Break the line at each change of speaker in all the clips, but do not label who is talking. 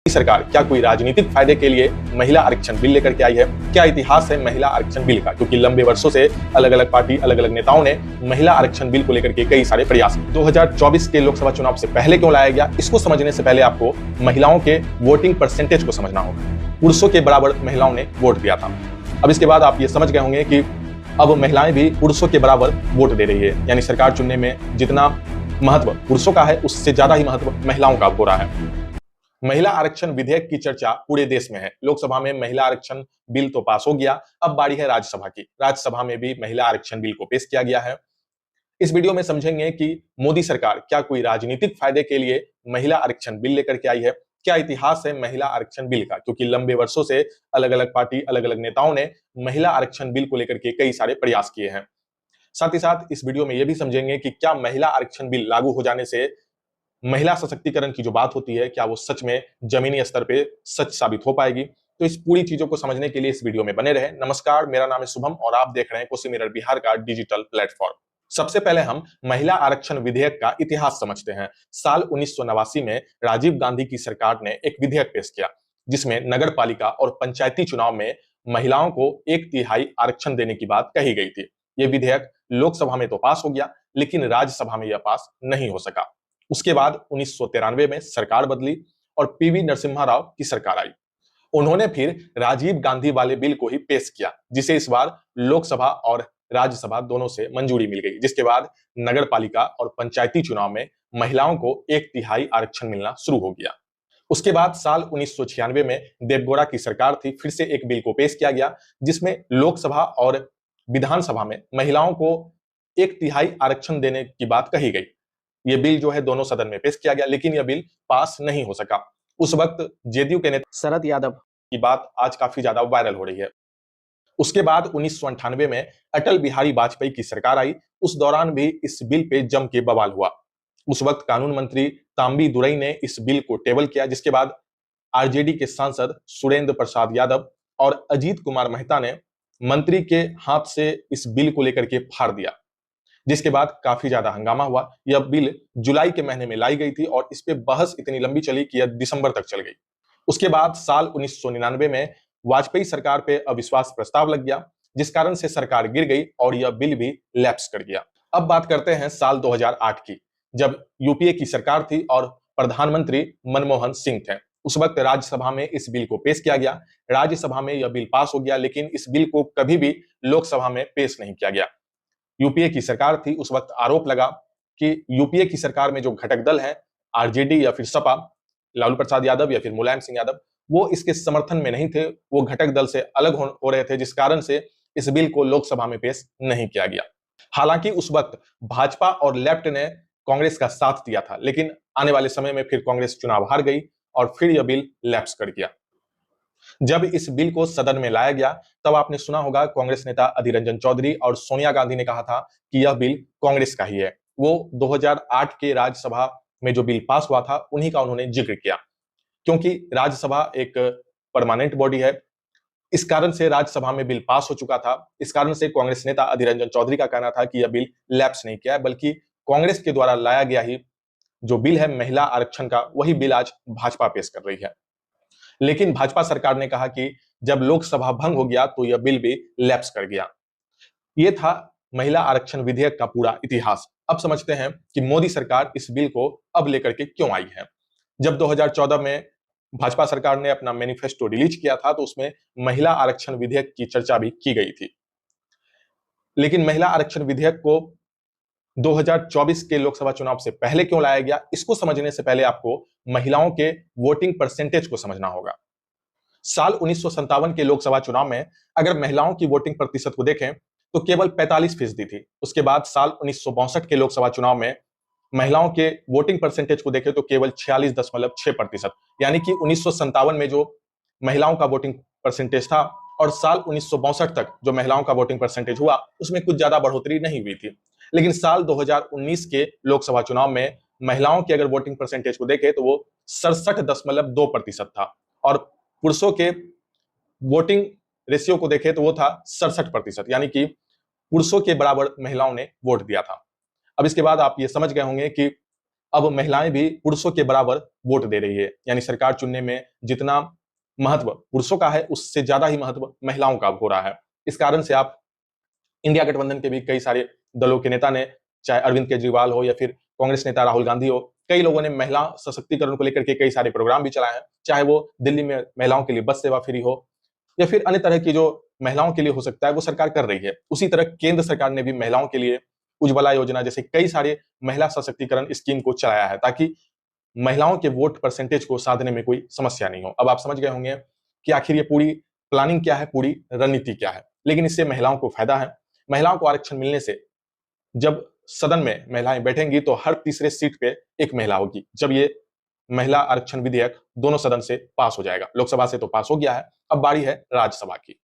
सरकार क्या कोई राजनीतिक फायदे के लिए महिला आरक्षण बिल लेकर के आई है? क्या इतिहास है महिला आरक्षण बिल का? क्योंकि लंबे वर्षों से अलग अलग पार्टी, अलग अलग नेताओं ने महिला आरक्षण बिल को लेकर के कई सारे प्रयास। 2024 के लोकसभा चुनाव से पहले क्यों लाया गया, इसको समझने से पहले आपको महिलाओं के वोटिंग परसेंटेज को समझना होगा। पुरुषों के बराबर महिलाओं ने वोट दिया था। अब इसके बाद आप ये समझ गए होंगे कि अब महिलाएं भी पुरुषों के बराबर वोट दे रही है, यानी सरकार चुनने में जितना महत्व पुरुषों का है, उससे ज्यादा ही महत्व महिलाओं का हो रहा है। महिला आरक्षण विधेयक की चर्चा पूरे देश में है। लोकसभा में महिला आरक्षण बिल तो पास हो गया, अब बारी है राज्यसभा की। राज्यसभा में भी महिला आरक्षण बिल को पेश किया गया है। इस वीडियो में समझेंगे कि मोदी सरकार क्या कोई राजनीतिक फायदे के लिए महिला आरक्षण बिल लेकर के आई है? क्या इतिहास है महिला आरक्षण बिल का? क्योंकि लंबे वर्षों से अलग अलग पार्टी, अलग अलग नेताओं ने महिला आरक्षण बिल को लेकर के कई सारे प्रयास किए हैं। साथ ही साथ इस वीडियो में यह भी समझेंगे कि क्या महिला आरक्षण बिल लागू हो जाने से महिला सशक्तिकरण की जो बात होती है, क्या वो सच में जमीनी स्तर पे सच साबित हो पाएगी? तो इस पूरी चीजों को समझने के लिए इस वीडियो में बने रहे। नमस्कार, मेरा नाम है शुभम और आप देख रहे हैं कोसी मिरर बिहार का डिजिटल प्लेटफॉर्म। सबसे पहले हम महिला आरक्षण विधेयक का इतिहास समझते हैं। साल 1989 में राजीव गांधी की सरकार ने एक विधेयक पेश किया, जिसमें नगर पालिका और पंचायती चुनाव में महिलाओं को 1/3 आरक्षण देने की बात कही गई थी। यह विधेयक लोकसभा में तो पास हो गया, लेकिन राज्यसभा में यह पास नहीं हो सका। उसके बाद 1993 में सरकार बदली और पीवी नरसिम्हा राव की सरकार आई। उन्होंने फिर राजीव गांधी वाले बिल को ही पेश किया, जिसे इस बार लोकसभा और राज्यसभा दोनों से मंजूरी मिल गई, जिसके बाद नगर पालिका और पंचायती चुनाव में महिलाओं को 1/3 आरक्षण मिलना शुरू हो गया। उसके बाद साल 1996 में देवगौड़ा की सरकार थी, फिर से एक बिल को पेश किया गया, जिसमें लोकसभा और विधानसभा में महिलाओं को 1/3 आरक्षण देने की बात कही गई। ये बिल जो है दोनों सदन में पेश किया गया, लेकिन यह बिल पास नहीं हो सका। उस वक्त जेडीयू के नेता शरद यादव की बात आज काफी ज्यादा वायरल हो रही है। उसके बाद 1998 में अटल बिहारी वाजपेयी की सरकार आई। उस दौरान भी इस बिल पे जम के बवाल हुआ। उस वक्त कानून मंत्री तांबी दुरई ने इस बिल को टेबल किया, जिसके बाद आरजेडी के सांसद सुरेंद्र प्रसाद यादव और अजीत कुमार मेहता ने मंत्री के हाथ से इस बिल को लेकर के फाड़ दिया, जिसके बाद काफी ज्यादा हंगामा हुआ। यह बिल जुलाई के महीने में लाई गई थी और इस पे बहस इतनी लंबी चली कि यह दिसंबर तक चल गई। उसके बाद साल 1999 में वाजपेयी सरकार पे अविश्वास प्रस्ताव लग गया, जिस कारण से सरकार गिर गई और यह बिल भी लैप्स कर गया। अब बात करते हैं साल 2008 की, जब यूपीए की सरकार थी और प्रधानमंत्री मनमोहन सिंह थे। उस वक्त राज्यसभा में इस बिल को पेश किया गया। राज्यसभा में यह बिल पास हो गया, लेकिन इस बिल को कभी भी लोकसभा में पेश नहीं किया गया। यूपीए की सरकार थी। उस वक्त आरोप लगा कि यूपीए की सरकार में जो घटक दल है, आरजेडी या फिर सपा, लालू प्रसाद यादव या फिर मुलायम सिंह यादव, वो इसके समर्थन में नहीं थे। वो घटक दल से अलग हो रहे थे, जिस कारण से इस बिल को लोकसभा में पेश नहीं किया गया। हालांकि उस वक्त भाजपा और लेफ्ट ने कांग्रेस का साथ दिया था, लेकिन आने वाले समय में फिर कांग्रेस चुनाव हार गई और फिर यह बिल लैप्स कर गया। जब इस बिल को सदन में लाया गया, तब आपने सुना होगा कांग्रेस नेता अधीर रंजन चौधरी और सोनिया गांधी ने कहा था कि यह बिल कांग्रेस का ही है। वो 2008 के राज्यसभा में जो बिल पास हुआ था, उन्हीं का उन्होंने जिक्र किया, क्योंकि राज्यसभा एक परमानेंट बॉडी है। इस कारण से राज्यसभा में बिल पास हो चुका था। इस कारण से कांग्रेस नेता अधीर रंजन चौधरी का कहना था कि यह बिल लैप्स नहीं किया है, बल्कि कांग्रेस के द्वारा लाया गया ही जो बिल है महिला आरक्षण का, वही बिल आज भाजपा पेश कर रही है। लेकिन भाजपा सरकार ने कहा कि जब लोकसभा भंग हो गया तो यह बिल भी लैप्स कर गया। यह था महिला आरक्षण विधेयक का पूरा इतिहास। अब समझते हैं कि मोदी सरकार इस बिल को अब लेकर के क्यों आई है। जब 2014 में भाजपा सरकार ने अपना मैनिफेस्टो रिलीज किया था, तो उसमें महिला आरक्षण विधेयक की चर्चा भी की गई थी। लेकिन महिला आरक्षण विधेयक को 2024 के लोकसभा चुनाव से पहले क्यों लाया गया, इसको समझने से पहले आपको महिलाओं के वोटिंग परसेंटेज को समझना होगा। साल 1957 के लोकसभा चुनाव में अगर महिलाओं की वोटिंग प्रतिशत को देखें तो केवल 45% थी। उसके बाद साल 1962 के लोकसभा चुनाव में महिलाओं के वोटिंग परसेंटेज को देखें तो केवल 46.6%, यानी कि 1957 में जो महिलाओं का वोटिंग परसेंटेज था और साल 1962 तक जो महिलाओं का वोटिंग परसेंटेज हुआ, उसमें कुछ ज्यादा बढ़ोतरी नहीं हुई थी। लेकिन साल 2019 के लोकसभा चुनाव में महिलाओं की अगर वोटिंग परसेंटेज को देखें तो वो 67.2% था और पुरुषों के वोटिंग रेशियो को देखें तो वो था 67%, यानी कि पुरुषों के बराबर महिलाओं ने वोट दिया था। अब इसके बाद आप ये समझ गए होंगे कि अब महिलाएं भी पुरुषों के बराबर वोट दे रही है। यानी सरकार चुनने में जितना महत्व पुरुषों का है, उससे ज्यादा ही महत्व महिलाओं का हो रहा है। इस कारण से आप इंडिया गठबंधन के भी कई सारे दलों के नेता ने, चाहे अरविंद केजरीवाल हो या फिर कांग्रेस नेता राहुल गांधी हो, कई लोगों ने महिला सशक्तिकरण को लेकर के कई सारे प्रोग्राम भी चलाए हैं। चाहे वो दिल्ली में महिलाओं के लिए बस सेवा फ्री हो या फिर अन्य तरह की जो महिलाओं के लिए हो सकता है, वो सरकार कर रही है। उसी तरह केंद्र सरकार ने भी महिलाओं के लिए उज्ज्वला योजना जैसे कई सारे महिला सशक्तिकरण स्कीम को चलाया है, ताकि महिलाओं के वोट परसेंटेज को साधने में कोई समस्या नहीं हो। अब आप समझ गए होंगे कि आखिर ये पूरी प्लानिंग क्या है, पूरी रणनीति क्या है। लेकिन इससे महिलाओं को फायदा है। महिलाओं को आरक्षण मिलने से जब सदन में महिलाएं बैठेंगी तो हर तीसरे सीट पे एक महिला होगी, जब ये महिला आरक्षण विधेयक दोनों सदन से पास हो जाएगा। लोकसभा से तो पास हो गया है, अब बारी है राज्यसभा की।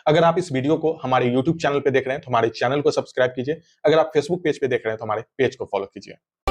अगर आप इस वीडियो को हमारे YouTube चैनल पे देख रहे हैं तो हमारे चैनल को सब्सक्राइब कीजिए। अगर आप Facebook पेज पे देख रहे हैं तो हमारे पेज को फॉलो कीजिए।